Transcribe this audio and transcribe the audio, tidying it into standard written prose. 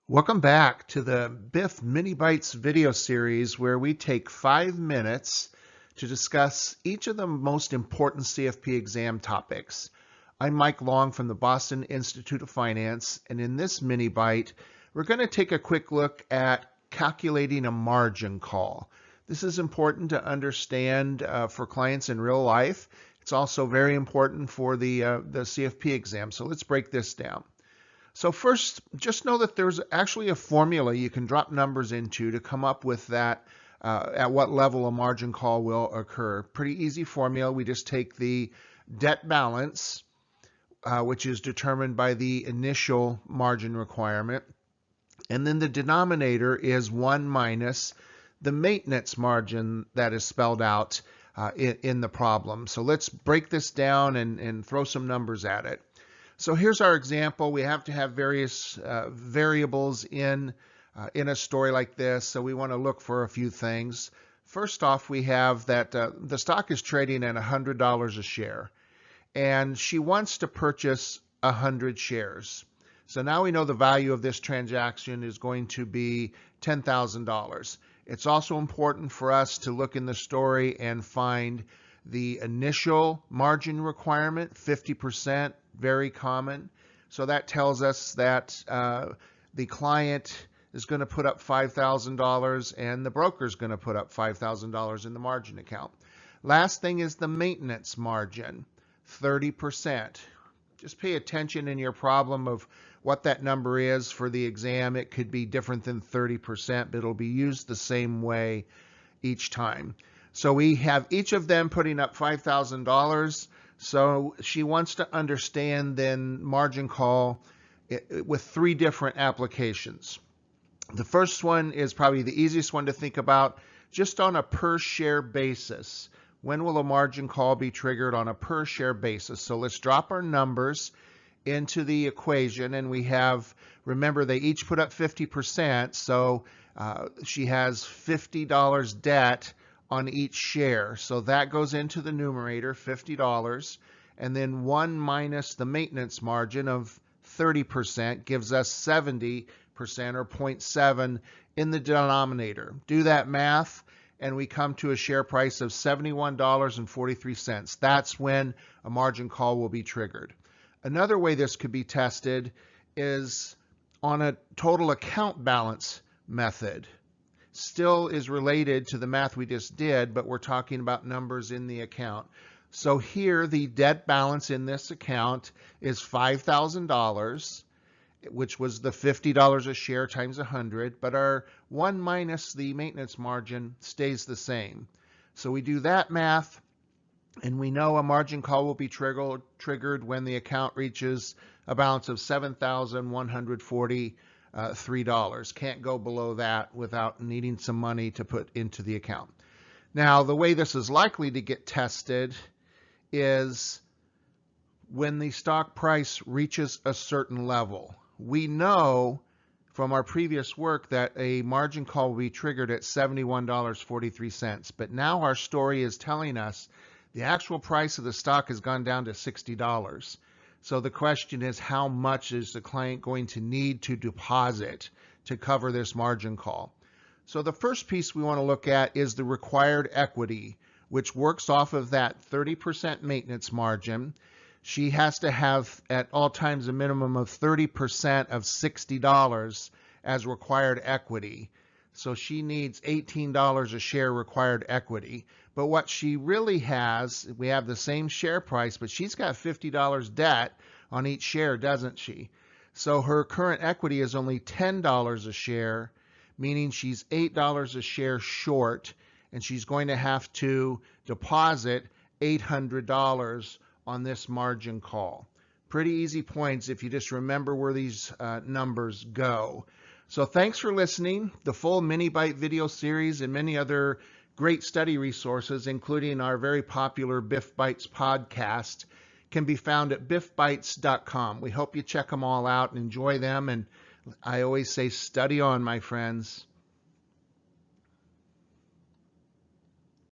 Welcome back to the BIF Mini Bites video series where we take 5 minutes to discuss each of the most important CFP exam topics. I'm Mike Long from the Boston Institute of Finance, and in this mini bite, we're going to take a quick look at calculating a margin call. This is important to understand for clients in real life. It's also very important for the CFP exam, so let's break this down. So first, just know that there's actually a formula you can drop numbers into to come up with that, at what level a margin call will occur. Pretty easy formula. We just take the debt balance, which is determined by the initial margin requirement, and then the denominator is 1 minus the maintenance margin that is spelled out in the problem. So let's break this down and throw some numbers at it. So here's our example. We have to have various variables in a story like this, so we want to look for a few things. First off, we have that the stock is trading at $100 a share, and she wants to purchase 100 shares. So now we know the value of this transaction is going to be $10,000. It's also important for us to look in the story and find the initial margin requirement, 50%, very common. So that tells us that the client is going to put up $5,000 and the broker is going to put up $5,000 in the margin account. Last thing is the maintenance margin, 30%. Just pay attention in your problem of what that number is for the exam. It could be different than 30%, but it'll be used the same way each time. So we have each of them putting up $5,000. So she wants to understand then margin call with 3 different applications. The first one is probably the easiest one to think about, just on a per share basis. When will a margin call be triggered on a per share basis? So let's drop our numbers into the equation, and we have, remember, they each put up 50%, so she has $50 debt on each share. So that goes into the numerator, $50, and then 1 minus the maintenance margin of 30% gives us 70% or 0.7 in the denominator. Do that math, and we come to a share price of $71.43. That's when a margin call will be triggered. Another way this could be tested is on a total account balance method. Still is related to the math we just did, but we're talking about numbers in the account. So here the debt balance in this account is $5,000, which was the $50 a share times 100, but our 1 minus the maintenance margin stays the same. So we do that math, and we know a margin call will be triggered when the account reaches a balance of $7,143. Can't go below that without needing some money to put into the account. Now, the way this is likely to get tested is when the stock price reaches a certain level. We know from our previous work that a margin call will be triggered at $71.43, but now our story is telling us the actual price of the stock has gone down to $60. So the question is, how much is the client going to need to deposit to cover this margin call? So the first piece we want to look at is the required equity, which works off of that 30% maintenance margin. She has to have at all times a minimum of 30% of $60 as required equity. So she needs $18 a share required equity. But what she really has, we have the same share price, but she's got $50 debt on each share, doesn't she? So her current equity is only $10 a share, meaning she's $8 a share short, and she's going to have to deposit $800 on this margin call. Pretty easy points if you just remember where these numbers go. So thanks for listening. The full mini bite video series and many other great study resources, including our very popular BIF Bites podcast, can be found at bifbites.com. We hope you check them all out and enjoy them. And I always say, study on, my friends.